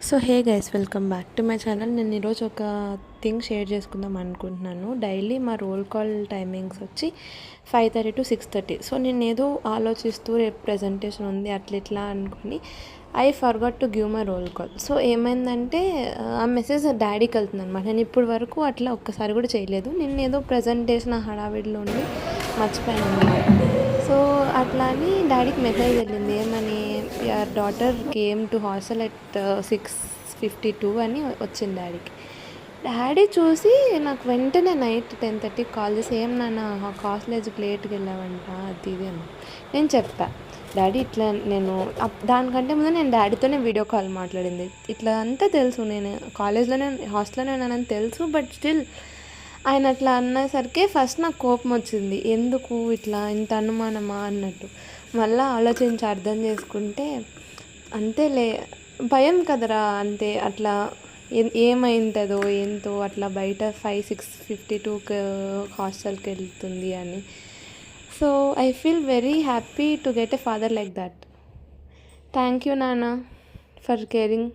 So hey guys, welcome back to my channel. నేను ఈరోజు ఒక థింగ్ షేర్ చేసుకుందాం అనుకుంటున్నాను. డైలీ మా రోల్ కాల్ టైమింగ్స్ వచ్చి 5:30 to 6:30. సో నేను ఏదో ఆలోచిస్తూ రేపు ప్రజెంటేషన్ ఉంది అట్లా ఇట్లా అనుకుని I forgot to give my roll call. So ఏమైందంటే ఆ మెసేజ్ డాడీకి వెళ్తుంది అనమాట. నేను ఇప్పటి వరకు అట్లా ఒక్కసారి కూడా చేయలేదు. నేను ఏదో ప్రజెంటేషన్ హడావిడిలో ఉండి మర్చిపోయాను అనమాట. సో అట్లా అని డాడీకి మెసేజ్ వెళ్ళింది, ఏమని, your daughter came to hostel at 6:52 అని వచ్చింది డాడీకి. డాడీ చూసి నాకు వెంటనే నైట్ 10:30 కాల్ చేసి, ఏం నాన్న కాలేజ్కి లేట్కి వెళ్ళావంట అది ఇది అని. నేను చెప్పా, డాడీ ఇట్లా నేను దానికంటే ముందు నేను డాడీతోనే వీడియో కాల్ మాట్లాడింది. ఇట్లా అంతా తెలుసు, నేను కాలేజ్లోనే హాస్టల్లోనే ఉన్నానని తెలుసు, బట్ స్టిల్ ఆయన అట్లా అన్నసరికి ఫస్ట్ నాకు కోపం వచ్చింది. ఎందుకు ఇట్లా ఇంత అనుమానమా అన్నట్టు. మళ్ళీ ఆలోచించి అర్థం చేసుకుంటే అంతేలే, భయం కదరా, అంతే. అట్లా ఏమైంటుందో ఏంటో అట్లా బయట 6:52 హాస్టల్కి వెళ్తుంది అని. So I feel very happy to get a father like that. Thank you నాన్న ఫర్ కేరింగ్.